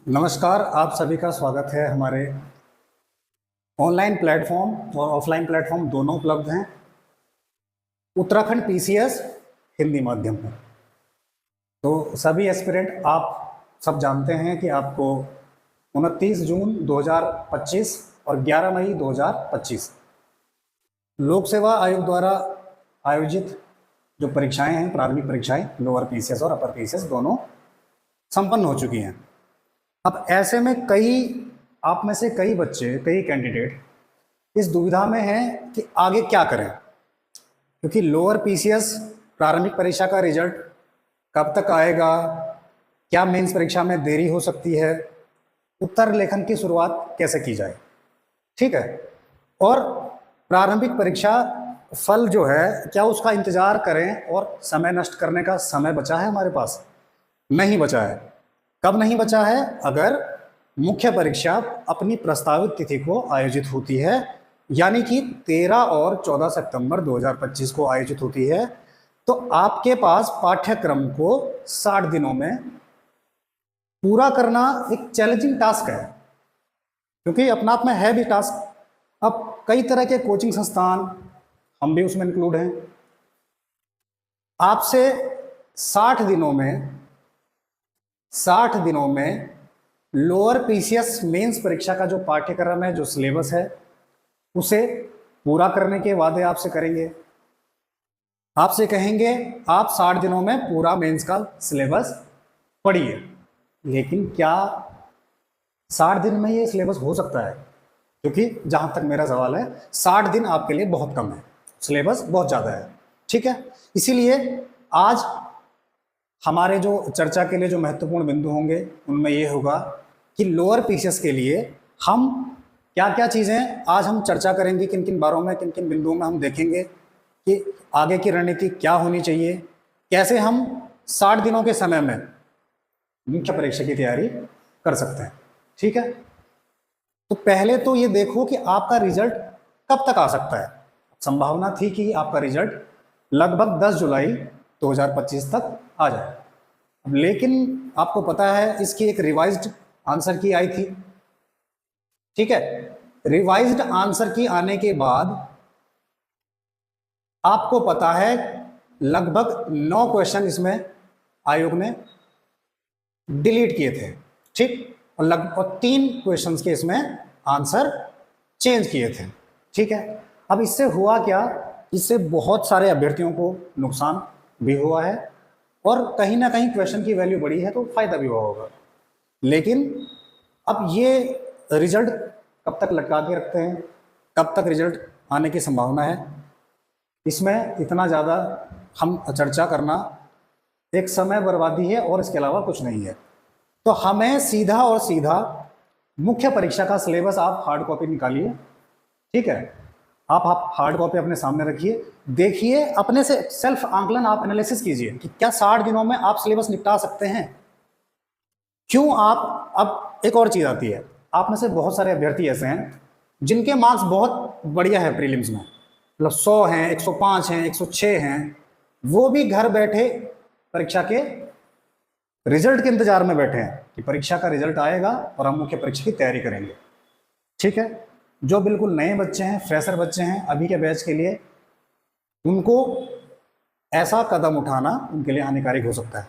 नमस्कार, आप सभी का स्वागत है। हमारे ऑनलाइन प्लेटफॉर्म और ऑफलाइन प्लेटफॉर्म दोनों उपलब्ध हैं उत्तराखंड पीसीएस हिंदी माध्यम में। तो सभी एस्पिरेंट आप सब जानते हैं कि आपको 29 जून 2025 और 11 मई 2025 लोक सेवा आयोग द्वारा आयोजित जो परीक्षाएं हैं, प्रारंभिक परीक्षाएं लोअर पीसीएस और अपर पीसीएस दोनों संपन्न हो चुकी हैं। अब ऐसे में आप में से कई बच्चे, कई कैंडिडेट इस दुविधा में हैं कि आगे क्या करें, क्योंकि लोअर पीसीएस प्रारंभिक परीक्षा का रिजल्ट कब तक आएगा, क्या मेंस परीक्षा में देरी हो सकती है, उत्तर लेखन की शुरुआत कैसे की जाए। ठीक है, और प्रारंभिक परीक्षा फल जो है, क्या उसका इंतजार करें और समय नष्ट करने का समय बचा है हमारे पास? नहीं बचा है। कब नहीं बचा है? अगर मुख्य परीक्षा अपनी प्रस्तावित तिथि को आयोजित होती है, यानी कि 13 और 14 सितंबर 2025 को आयोजित होती है, तो आपके पास पाठ्यक्रम को 60 दिनों में पूरा करना एक चैलेंजिंग टास्क है, क्योंकि अपना आप में है भी टास्क। अब कई तरह के कोचिंग संस्थान, हम भी उसमें इंक्लूड हैं, आपसे 60 दिनों में लोअर पीसीएस मेंस परीक्षा का जो पाठ्यक्रम है, जो सिलेबस है, उसे पूरा करने के वादे आपसे करेंगे। आपसे कहेंगे आप 60 दिनों में पूरा मेंस का सिलेबस पढ़िए। लेकिन क्या 60 दिन में ये सिलेबस हो सकता है? क्योंकि जहां तक मेरा सवाल है, 60 दिन आपके लिए बहुत कम है, सिलेबस बहुत ज़्यादा है। ठीक है, इसीलिए आज हमारे जो चर्चा के लिए जो महत्वपूर्ण बिंदु होंगे उनमें ये होगा कि लोअर पीसीएस के लिए हम क्या क्या चीज़ें आज हम चर्चा करेंगे, किन किन बारों में, किन किन बिंदुओं में हम देखेंगे कि आगे की रणनीति क्या होनी चाहिए, कैसे हम 60 दिनों के समय में मुख्य परीक्षा की तैयारी कर सकते हैं। ठीक है, तो पहले तो ये देखो कि आपका रिजल्ट कब तक आ सकता है। संभावना थी कि आपका रिजल्ट लगभग 10 जुलाई 2025 तक आ जाए। अब लेकिन आपको पता है इसकी एक रिवाइज्ड आंसर की आई थी। ठीक है, रिवाइज्ड आंसर की आने के बाद आपको पता है लगभग 9 क्वेश्चन इसमें आयोग ने डिलीट किए थे। ठीक, और लगभग 3 क्वेश्चंस के इसमें आंसर चेंज किए थे। ठीक है, अब इससे हुआ क्या, इससे बहुत सारे अभ्यर्थियों को नुकसान भी हुआ है और कहीं ना कहीं क्वेश्चन की वैल्यू बढ़ी है तो फायदा भी हुआ होगा। लेकिन अब ये रिजल्ट कब तक लटका के रखते हैं, कब तक रिजल्ट आने की संभावना है, इसमें इतना ज़्यादा हम चर्चा करना एक समय बर्बादी है और इसके अलावा कुछ नहीं है। तो हमें सीधा और सीधा मुख्य परीक्षा का सिलेबस आप हार्ड कॉपी निकालिए। ठीक है, आप हार्ड कॉपी अपने सामने रखिए, देखिए, अपने से सेल्फ आंकलन आप एनालिसिस कीजिए कि क्या 60 दिनों में आप सिलेबस निपटा सकते हैं। क्यों आप, अब एक और चीज़ आती है, आप में से बहुत सारे अभ्यर्थी ऐसे हैं जिनके मार्क्स बहुत बढ़िया है प्रीलिम्स में, मतलब 100 हैं, 105 हैं, 106 हैं, वो भी घर बैठे परीक्षा के रिजल्ट के इंतजार में बैठे हैं कि परीक्षा का रिजल्ट आएगा और हम मुख्य परीक्षा की तैयारी करेंगे। ठीक है, जो बिल्कुल नए बच्चे हैं, फ्रेशर बच्चे हैं अभी के बैच के लिए, उनको ऐसा कदम उठाना उनके लिए हानिकारक हो सकता है,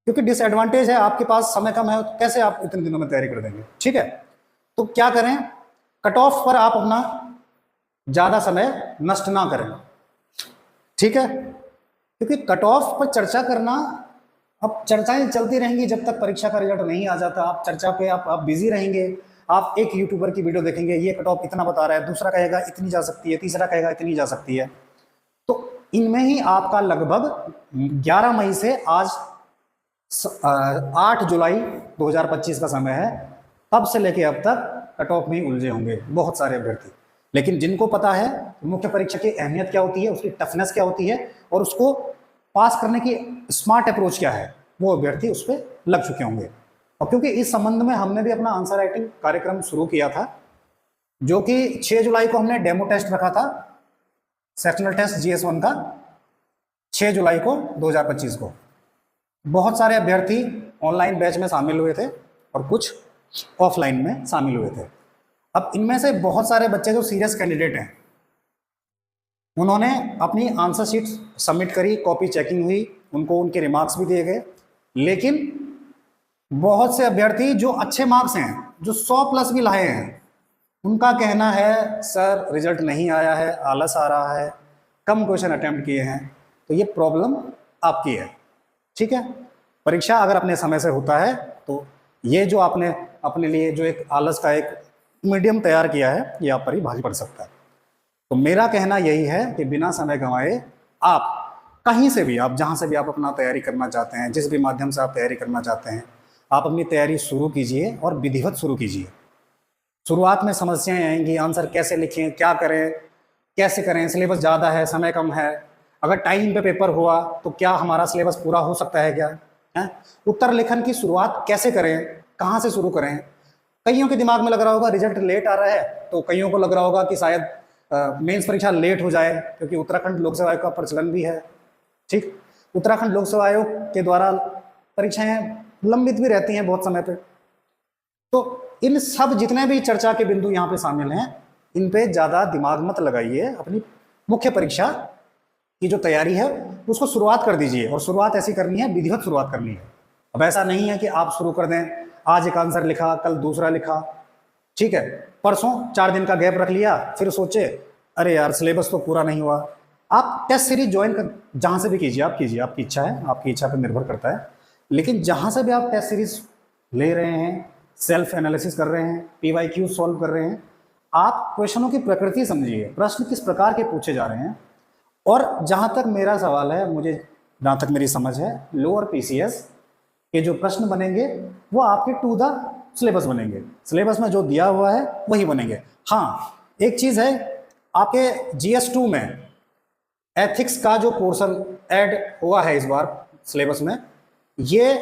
क्योंकि डिसएडवांटेज है, आपके पास समय कम है, तो कैसे आप इतने दिनों में तैयारी कर देंगे। ठीक है, तो क्या करें, कट ऑफ पर आप अपना ज़्यादा समय नष्ट ना करें। ठीक है, क्योंकि कट ऑफ पर चर्चा करना, अब चर्चाएं चलती रहेंगी जब तक परीक्षा का रिजल्ट नहीं आ जाता। आप चर्चा पे आप बिजी रहेंगे, आप एक यूट्यूबर की वीडियो देखेंगे, ये कट ऑफ इतना बता रहा है, दूसरा कहेगा इतनी जा सकती है, तीसरा कहेगा इतनी जा सकती है, तो इनमें ही आपका लगभग 11 मई से आज 8 जुलाई 2025 का समय है, तब से लेके अब तक कट ऑफ में उलझे होंगे बहुत सारे अभ्यर्थी। लेकिन जिनको पता है मुख्य परीक्षा की अहमियत क्या होती है, उसकी टफनेस क्या होती है और उसको पास करने की स्मार्ट अप्रोच क्या है, वो अभ्यर्थी उस पर लग चुके होंगे। और क्योंकि इस संबंध में हमने भी अपना आंसर राइटिंग कार्यक्रम शुरू किया था, जो कि 6 जुलाई को हमने डेमो टेस्ट रखा था, सेक्शनल टेस्ट GS1 का 6 जुलाई को 2025 को। बहुत सारे अभ्यर्थी ऑनलाइन बैच में शामिल हुए थे और कुछ ऑफलाइन में शामिल हुए थे। अब इनमें से बहुत सारे बच्चे जो सीरियस कैंडिडेट हैं, उन्होंने अपनी आंसर शीट सबमिट करी, कॉपी चेकिंग हुई, उनको उनके रिमार्क्स भी दिए गए। लेकिन बहुत से अभ्यर्थी जो अच्छे मार्क्स हैं, जो 100 प्लस भी लाए हैं, उनका कहना है सर रिजल्ट नहीं आया है, आलस आ रहा है, कम क्वेश्चन अटेम्प्ट किए हैं। तो ये प्रॉब्लम आपकी है, ठीक है। परीक्षा अगर अपने समय से होता है तो ये जो आपने अपने लिए जो एक आलस का एक मीडियम तैयार किया है, ये आप पर ही भारी पड़ सकता है। तो मेरा कहना यही है कि बिना समय गंवाए आप कहीं से भी, आप जहाँ से भी आप अपना तैयारी करना चाहते हैं, जिस भी माध्यम से आप तैयारी करना चाहते हैं, आप अपनी तैयारी शुरू कीजिए और विधिवत शुरू कीजिए। शुरुआत में समस्याएं आएंगी, आंसर कैसे लिखें, क्या करें, कैसे करें, सिलेबस ज़्यादा है, समय कम है, अगर टाइम पे पेपर हुआ तो क्या हमारा सिलेबस पूरा हो सकता है क्या है, उत्तर लेखन की शुरुआत कैसे करें, कहाँ से शुरू करें। कईयों के दिमाग में लग रहा होगा रिजल्ट लेट आ रहा है, तो कईयों को लग रहा होगा कि शायद मेंस परीक्षा लेट हो जाए, क्योंकि उत्तराखंड लोक सेवा आयोग का प्रचलन भी है, ठीक। उत्तराखंड लोक सेवा आयोग के द्वारा परीक्षाएं लंबित भी रहती हैं बहुत समय पे। तो इन सब जितने भी चर्चा के बिंदु यहाँ पे शामिल हैं, इन पे ज़्यादा दिमाग मत लगाइए। अपनी मुख्य परीक्षा की जो तैयारी है उसको शुरुआत कर दीजिए, और शुरुआत ऐसी करनी है, विधिवत शुरुआत करनी है। अब ऐसा नहीं है कि आप शुरू कर दें, आज एक आंसर लिखा, कल दूसरा लिखा, ठीक है, परसों 4 दिन का गैप रख लिया, फिर सोचे अरे यार सिलेबस तो पूरा नहीं हुआ। आप टेस्ट सीरीज ज्वाइन कर, जहाँ से भी कीजिए, आप कीजिए, आपकी इच्छा है, आपकी इच्छा पर निर्भर करता है। लेकिन जहाँ से भी आप टेस्ट सीरीज ले रहे हैं, सेल्फ एनालिसिस कर रहे हैं, PYQ सॉल्व कर रहे हैं, आप क्वेश्चनों की प्रकृति समझिए, प्रश्न किस प्रकार के पूछे जा रहे हैं। और जहाँ तक मेरा सवाल है, मुझे जहाँ तक मेरी समझ है, लोअर PCS के जो प्रश्न बनेंगे वो आपके टू द सिलेबस बनेंगे, सिलेबस में जो दिया हुआ है वही बनेंगे। हाँ, एक चीज़ है, आपके GS2 में एथिक्स का जो पोर्शन ऐड हुआ है इस बार सिलेबस में, ये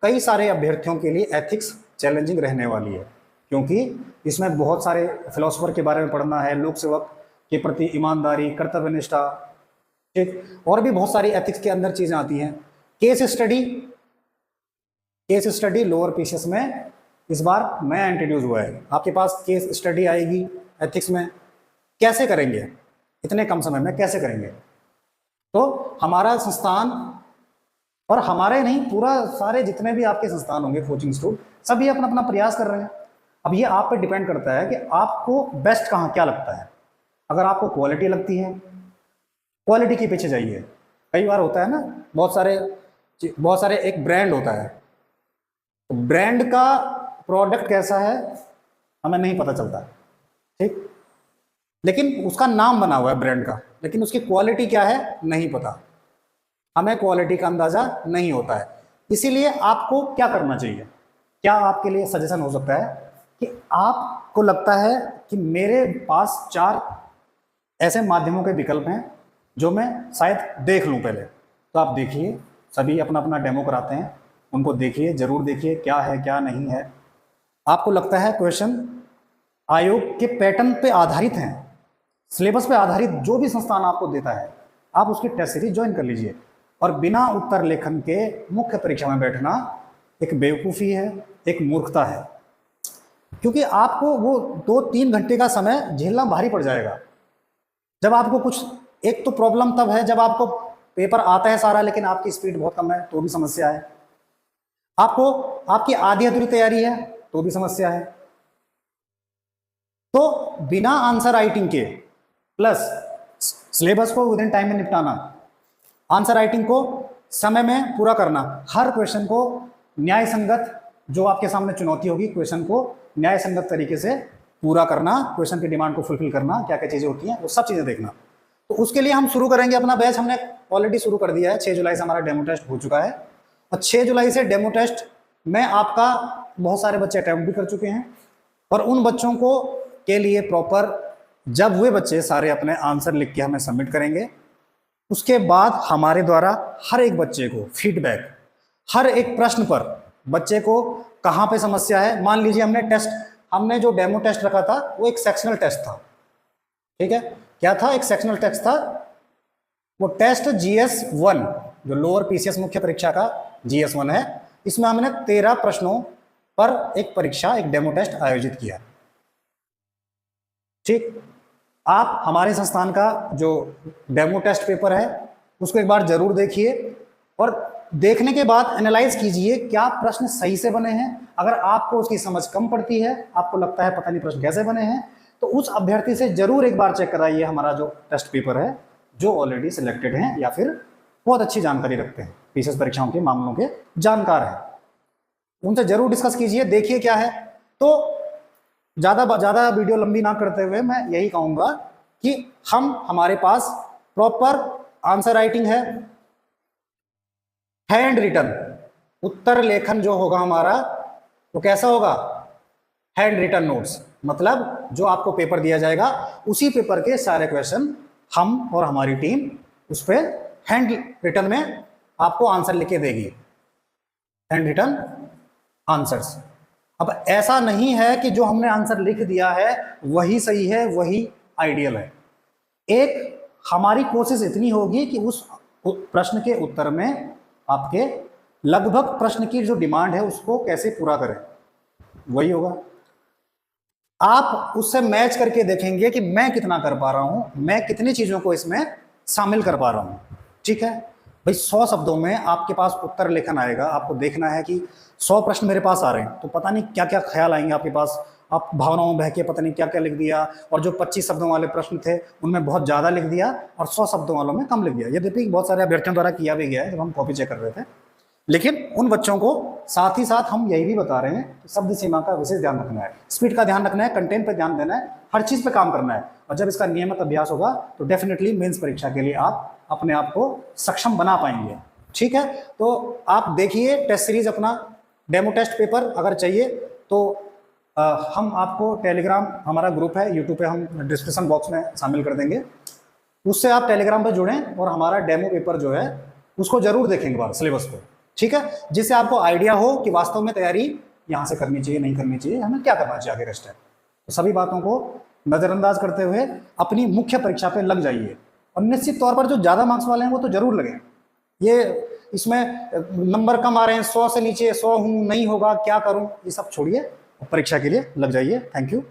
कई सारे अभ्यर्थियों के लिए एथिक्स चैलेंजिंग रहने वाली है, क्योंकि इसमें बहुत सारे फिलोसोफर के बारे में पढ़ना है, लोक सेवक के प्रति ईमानदारी, कर्तव्यनिष्ठा, ठीक, और भी बहुत सारी एथिक्स के अंदर चीज़ें आती हैं। केस स्टडी लोअर PCS में इस बार नया इंट्रोड्यूस हुआ है। आपके पास केस स्टडी आएगी एथिक्स में, कैसे करेंगे, इतने कम समय में कैसे करेंगे। तो हमारा संस्थान, और हमारे नहीं, पूरा सारे जितने भी आपके संस्थान होंगे, कोचिंग इंस्टीट्यूट, सभी अपना अपना प्रयास कर रहे हैं। अब ये आप पे डिपेंड करता है कि आपको बेस्ट कहाँ क्या लगता है। अगर आपको क्वालिटी लगती है, क्वालिटी के पीछे जाइए। कई बार होता है ना, बहुत सारे एक ब्रांड होता है, तो ब्रांड का प्रोडक्ट कैसा है हमें नहीं पता चलता, ठीक, लेकिन उसका नाम बना हुआ है ब्रांड का, लेकिन उसकी क्वालिटी क्या है नहीं पता, हमें क्वालिटी का अंदाजा नहीं होता है। इसीलिए आपको क्या करना चाहिए, क्या आपके लिए सजेशन हो सकता है कि आपको लगता है कि मेरे पास 4 ऐसे माध्यमों के विकल्प हैं जो मैं शायद देख लूं पहले, तो आप देखिए, सभी अपना अपना डेमो कराते हैं, उनको देखिए, जरूर देखिए क्या है क्या नहीं है। आपको लगता है क्वेश्चन आयोग के पैटर्न पे आधारित हैं, सिलेबस पे आधारित जो भी संस्थान आपको देता है, आप उसकी टेस्ट सीरीज ज्वाइन कर लीजिए। और बिना उत्तर लेखन के मुख्य परीक्षा में बैठना एक बेवकूफ़ी है, एक मूर्खता है, क्योंकि आपको वो 2-3 घंटे का समय झेलना भारी पड़ जाएगा। जब आपको कुछ, एक तो प्रॉब्लम तब है जब आपको पेपर आता है सारा, लेकिन आपकी स्पीड बहुत कम है तो भी समस्या है, आपको आपकी आधी अधूरी तैयारी है तो भी समस्या है। तो बिना आंसर राइटिंग के, प्लस सिलेबस को विदिन टाइम में निपटाना, आंसर राइटिंग को समय में पूरा करना, हर क्वेश्चन को न्याय संगत, जो आपके सामने चुनौती होगी, क्वेश्चन को न्याय संगत तरीके से पूरा करना, क्वेश्चन की डिमांड को फुलफिल करना, क्या क्या चीज़ें होती हैं वो सब चीज़ें देखना। तो उसके लिए हम शुरू करेंगे अपना बैच, हमने ऑलरेडी शुरू कर दिया है। 6 जुलाई से हमारा डेमो टेस्ट हो चुका है, और 6 जुलाई से डेमो टेस्ट में आपका बहुत सारे बच्चे अटैम्प्ट भी कर चुके हैं, और उन बच्चों को के लिए प्रॉपर, जब वे बच्चे सारे अपने आंसर लिख के हमें सबमिट करेंगे, उसके बाद हमारे द्वारा हर एक बच्चे को फीडबैक, हर एक प्रश्न पर बच्चे को कहाँ पे समस्या है। मान लीजिए हमने जो डेमो टेस्ट रखा था वो एक सेक्शनल टेस्ट था, ठीक है, क्या था, एक सेक्शनल टेस्ट था। वो टेस्ट GS1, जो लोअर PCS मुख्य परीक्षा का GS1 है, इसमें हमने 13 प्रश्नों पर एक परीक्षा, एक डेमो टेस्ट आयोजित किया। ठीक, आप हमारे संस्थान का जो डेमो टेस्ट पेपर है उसको एक बार जरूर देखिए और देखने के बाद एनालाइज कीजिए क्या प्रश्न सही से बने हैं। अगर आपको उसकी समझ कम पड़ती है, आपको लगता है पता नहीं प्रश्न कैसे बने हैं, तो उस अभ्यर्थी से जरूर एक बार चेक कराइए हमारा जो टेस्ट पेपर है, जो ऑलरेडी सिलेक्टेड हैं या फिर बहुत अच्छी जानकारी रखते हैं, पीसीएस परीक्षाओं के मामलों के जानकार हैं, उनसे जरूर डिस्कस कीजिए, देखिए क्या है। तो ज़्यादा वीडियो लंबी ना करते हुए मैं यही कहूँगा कि हमारे पास प्रॉपर आंसर राइटिंग है, हैंड रिटन उत्तर लेखन जो होगा हमारा वो कैसा होगा, हैंड रिटन नोट्स, मतलब जो आपको पेपर दिया जाएगा उसी पेपर के सारे क्वेश्चन हम और हमारी टीम उस पर हैंड रिटन में आपको आंसर लिख के देगी, हैंड रिटन आंसर्स। अब ऐसा नहीं है कि जो हमने आंसर लिख दिया है वही सही है, वही आइडियल है। एक हमारी कोशिश इतनी होगी कि उस प्रश्न के उत्तर में आपके लगभग प्रश्न की जो डिमांड है उसको कैसे पूरा करें, वही होगा। आप उससे मैच करके देखेंगे कि मैं कितना कर पा रहा हूं, मैं कितनी चीजों को इसमें शामिल कर पा रहा हूं। ठीक है भाई, 100 शब्दों में आपके पास उत्तर लेखन आएगा, आपको देखना है कि 100 प्रश्न मेरे पास आ रहे हैं तो पता नहीं क्या क्या ख्याल आएंगे आपके पास, आप भावनाओं में बह के पता नहीं क्या क्या लिख दिया, और जो 25 शब्दों वाले प्रश्न थे उनमें बहुत ज़्यादा लिख दिया और 100 शब्दों वालों में कम लिख दिया। यद्यपि बहुत सारे अभ्यर्थियों द्वारा किया भी गया है जब हम कॉपी चेक कर रहे थे, लेकिन उन बच्चों को साथ ही साथ हम यही भी बता रहे हैं कि शब्द सीमा का विशेष ध्यान रखना है, स्पीड का ध्यान रखना है, कंटेंट पर ध्यान देना है, हर चीज़ पे काम करना है। और जब इसका नियमित अभ्यास होगा तो डेफिनेटली मेंस परीक्षा के लिए आप अपने आप को सक्षम बना पाएंगे। ठीक है, तो आप देखिए टेस्ट सीरीज अपना डेमो टेस्ट पेपर, अगर चाहिए तो हम आपको टेलीग्राम हमारा ग्रुप है यूट्यूब पे, हम डिस्क्रिप्शन बॉक्स में शामिल कर देंगे, उससे आप टेलीग्राम पर जुड़ें और हमारा डेमो पेपर जो है उसको जरूर देखेंगे बार सिलेबस को। ठीक है, जिससे आपको आइडिया हो कि वास्तव में तैयारी यहाँ से करनी चाहिए, नहीं करनी चाहिए, हमें क्या करना चाहिए आगे नेक्स्ट टाइम। तो सभी बातों को नज़रअंदाज करते हुए अपनी मुख्य परीक्षा पे लग जाइए, और निश्चित तौर पर जो ज़्यादा मार्क्स वाले हैं वो तो जरूर लगें। ये इसमें नंबर कम आ रहे हैं, 100 से नीचे, 100 हूँ, नहीं होगा, क्या करूँ, ये सब छोड़िए, परीक्षा के लिए लग जाइए। Thank you.